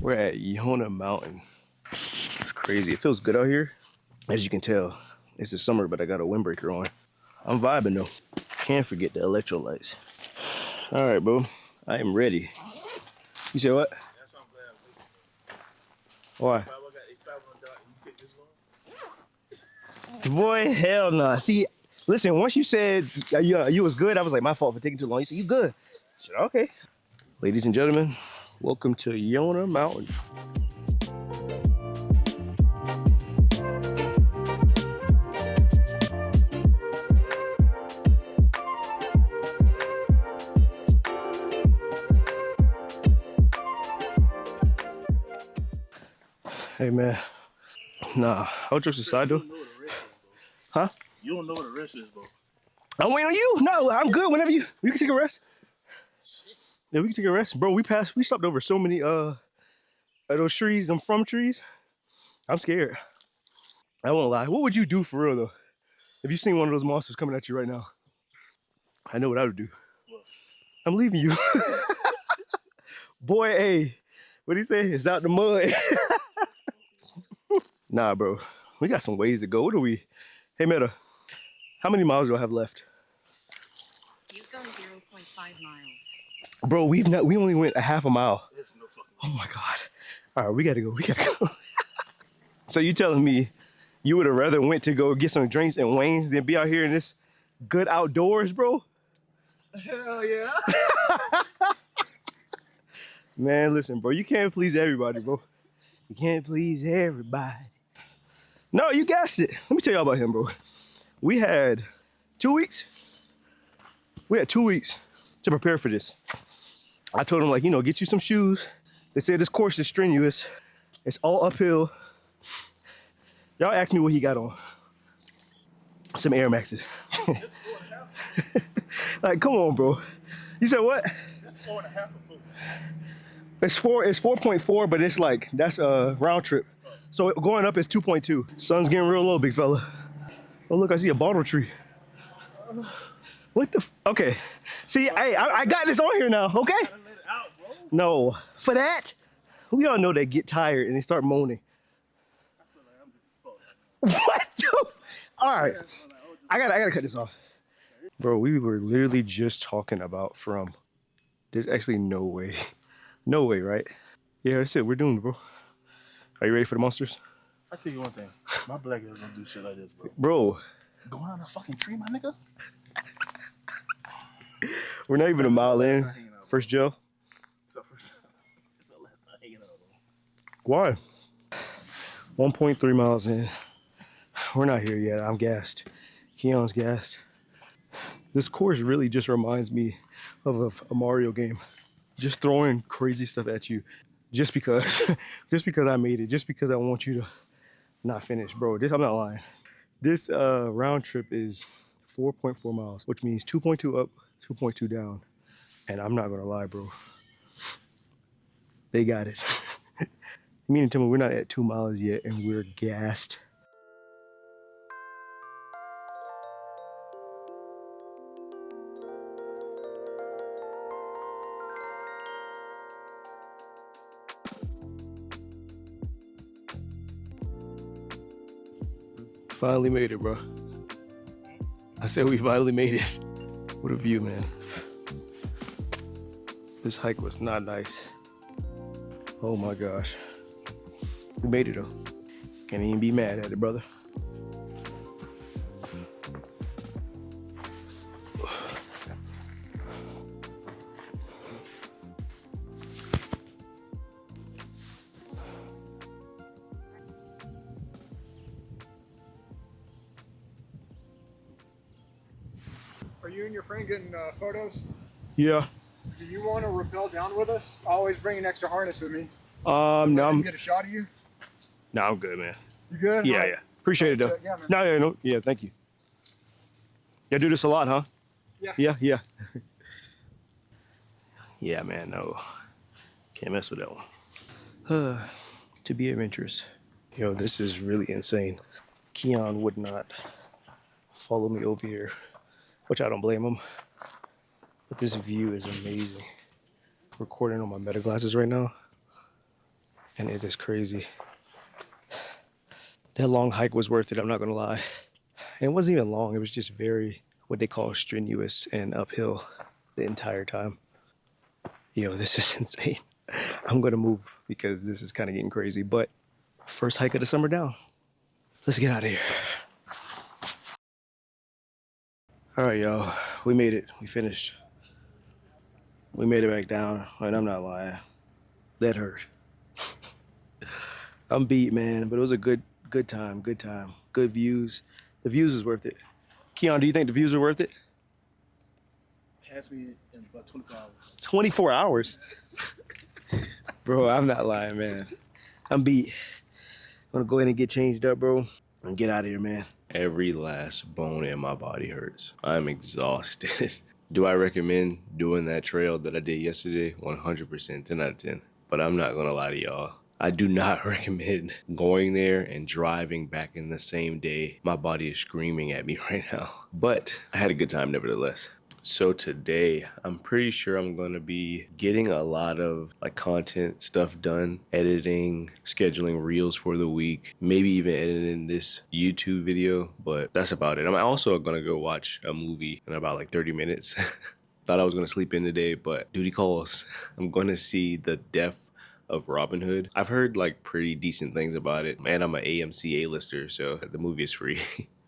We're at Yona Mountain. It's crazy. It feels good out here. As you can tell, it's the summer, but I got a windbreaker on. I'm vibing though. Can't forget the electrolytes. All right, bro. I am ready. You said what? That's why I'm glad Why? if I want dark and you take this long. Boy, hell nah. See, listen, once you said you was good, I was like, my fault for taking too long. You said, you good. I said, okay. Ladies and gentlemen, welcome to Yona Mountain. Hey, man. Nah, all jokes aside, though. Huh? You don't know what a rest is, bro. I'm waiting on you. No, I'm good whenever you can take a rest. Yeah, we can take a rest. Bro, we stopped over so many those trees, them from trees. I'm scared. I won't lie. What would you do for real though? If you seen one of those monsters coming at you right now? I know what I would do. What? I'm leaving you. Boy, hey, what do you say? It's out the mud. Nah, bro. We got some ways to go. What are we? Hey, Meta, how many miles do I have left? You've gone 0.5 miles. Bro, we only went a half a mile. There's no fucking Oh my God. All right, we gotta go. So you telling me you would have rather went to go get some drinks in Wayne's than be out here in this good outdoors, bro? hell yeah. Man, listen, bro, you can't please everybody, bro. You can't please everybody. No, you guessed it. Let me tell y'all about him, bro. We had 2 weeks. We had 2 weeks to prepare for this. I told him, like, get you some shoes. They said this course is strenuous. It's all uphill. Y'all asked me what he got on. Some Air Maxes. Like, come on, bro. You said what? That's 4.5 of food. It's 4.4, but it's like, that's a round trip. So going up is 2.2. Sun's getting real low, big fella. Oh, look, I see a bottle tree. What the okay. See, hey, I got this on here now, okay? Gotta let it out, bro. No, for that, we all know they get tired and they start moaning. I feel like I'm just fucked. What the? All right, I gotta cut this off. Bro, we were literally just talking about from. There's actually no way. No way, right? Yeah, that's it. We're doomed, bro. Are you ready for the monsters? I tell you one thing. My black ass don't do shit like this, bro. Bro, Going on a fucking tree, my nigga? we're not even a mile in. First gel. It's the first time. It's the last time hanging out, bro. Why? 1.3 miles in. We're not here yet. I'm gassed. Keon's gassed. This course really just reminds me of a Mario game. Just throwing crazy stuff at you. Just because. Just because I made it. Just because I want you to not finish. Bro, I'm not lying. This round trip is 4.4 miles, which means 2.2 up, 2.2 down. And I'm not gonna lie, bro. They got it. Me and Timmy, we're not at 2 miles yet, and we're gassed. Finally made it, bro. I said we finally made it. What a view, man. This hike was not nice. Oh my gosh. We made it though. Can't even be mad at it, brother. Are you and your friend getting photos? Yeah. Do you want to rappel down with us? I always bring an extra harness with me. No, I can I'm get a shot of you. good, man. You good? Yeah, All right. yeah. Appreciate it though. Yeah, man. No, yeah, thank you. Y'all do this a lot, huh? Yeah. Yeah. Yeah, man, no. Can't mess with that one. To be adventurous. Yo, this is really insane. Keon would not follow me over here, which I don't blame him. But this view is amazing. Recording on my Meta glasses right now. and it is crazy. That long hike was worth it, I'm not gonna lie. And it wasn't even long, it was just very, what they call strenuous and uphill the entire time. Yo, this is insane. I'm gonna move because this is kind of getting crazy, but first hike of the summer down. Let's get out of here. All right, y'all, we made it, we finished. We made it back down, and I'm not lying. That hurt. I'm beat, man, but it was a good time, good time. Good views. The views is worth it. Keon, do you think the views are worth it? Pass me in about 24 hours. 24 hours? Bro, I'm not lying, man. I'm beat. I'm gonna go ahead and get changed up, bro, and get out of here, man. Every last bone in my body hurts. I'm exhausted. Do I recommend doing that trail that I did yesterday? 100%, 10 out of 10. But I'm not gonna lie to y'all. I do not recommend going there and driving back in the same day. My body is screaming at me right now. But I had a good time nevertheless. So today, I'm pretty sure I'm gonna be getting a lot of like content stuff done, editing, scheduling reels for the week, maybe even editing this YouTube video, but that's about it. I'm also gonna go watch a movie in about like 30 minutes. Thought I was gonna sleep in today, but duty calls. I'm gonna see The Death of Robin Hood. I've heard like pretty decent things about it, and I'm an AMC A-lister, so the movie is free.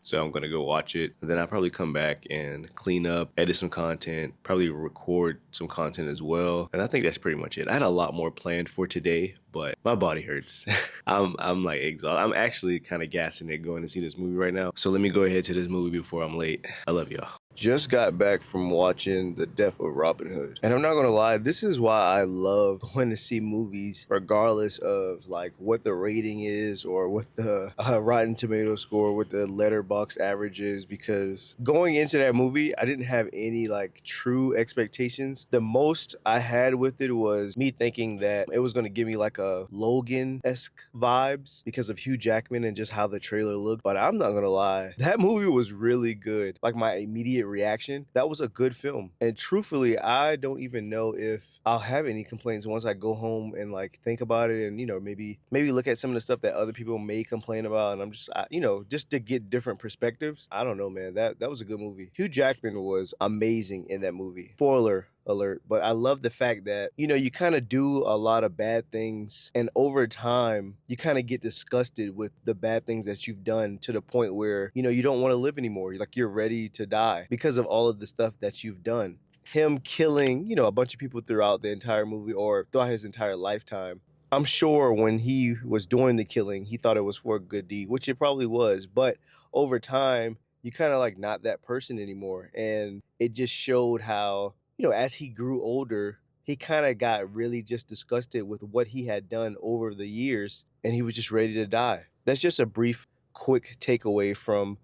So I'm gonna go watch it. And then I'll probably come back and clean up, edit some content, probably record some content as well. And I think that's pretty much it. I had a lot more planned for today, but my body hurts. I'm like exhausted. I'm actually kind of gassing it going to see this movie right now. So let me go ahead to this movie before I'm late. I love y'all. Just got back from watching The Death of Robin Hood. And I'm not gonna lie, this is why I love going to see movies regardless of like what the rating is or what the Rotten Tomato score, what the Letterboxd average is, because going into that movie, I didn't have any like true expectations. The most I had with it was me thinking that it was gonna give me like a Logan-esque vibes because of Hugh Jackman and just how the trailer looked. But I'm not gonna lie, that movie was really good. Like my immediate reaction, that was a good film. And truthfully, I don't even know if I'll have any complaints once I go home and like think about it and, you know, maybe look at some of the stuff that other people may complain about. And I'm just, you know, just to get different perspectives. I don't know, man. That was a good movie. Hugh Jackman was amazing in that movie. Spoiler alert, but I love the fact that, you know, you kind of do a lot of bad things, and over time you kind of get disgusted with the bad things that you've done to the point where, you know, you don't want to live anymore. Like you're ready to die because of all of the stuff that you've done. Him killing, you know, a bunch of people throughout the entire movie or throughout his entire lifetime. I'm sure when he was doing the killing, he thought it was for a good deed, which it probably was, but over time you kind of like not that person anymore. And it just showed how, you know, as he grew older, he kind of got really just disgusted with what he had done over the years, and he was just ready to die. That's just a brief, quick takeaway from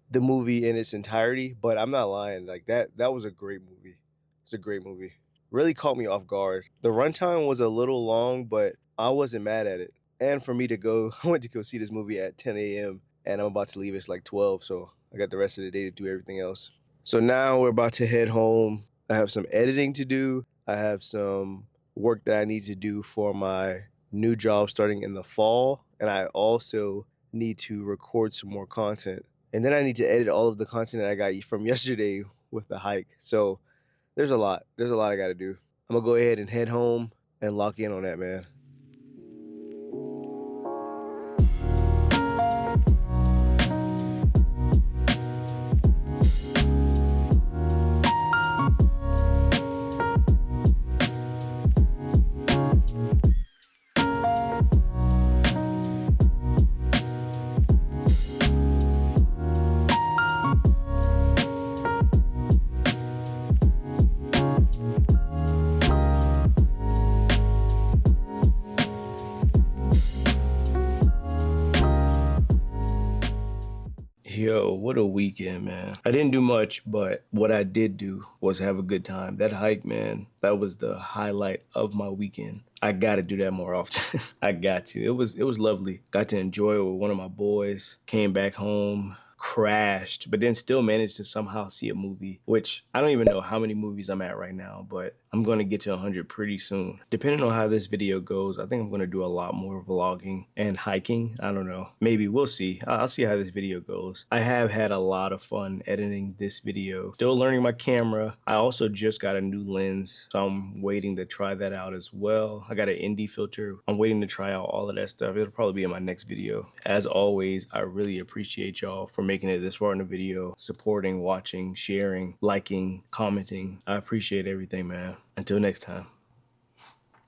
the movie in its entirety, but I'm not lying. Like that was a great movie. It's a great movie. Really caught me off guard. The runtime was a little long, but I wasn't mad at it. And for me to go, I went to go see this movie at 10 a.m. and I'm about to leave. It's like 12, so I got the rest of the day to do everything else. So now we're about to head home. I have some editing to do. I have some work that I need to do for my new job starting in the fall. And I also need to record some more content. And then I need to edit all of the content that I got from yesterday with the hike. So there's a lot. There's a lot I got to do. I'm going to go ahead and head home and lock in on that, man. Yo, what a weekend, man. I didn't do much, but what I did do was have a good time. That hike, man, that was the highlight of my weekend. I gotta do that more often. I got to. It was lovely. Got to enjoy it with one of my boys. Came back home, crashed, but then still managed to somehow see a movie, which I don't even know how many movies I'm at right now, but I'm going to get to 100 pretty soon. Depending on how this video goes, I think I'm going to do a lot more vlogging and hiking. I don't know. Maybe we'll see. I'll see how this video goes. I have had a lot of fun editing this video. Still learning my camera. I also just got a new lens, so I'm waiting to try that out as well. I got an ND filter. I'm waiting to try out all of that stuff. It'll probably be in my next video. As always, I really appreciate y'all for making it this far in the video, supporting, watching, sharing, liking, commenting. I appreciate everything, man. Until next time.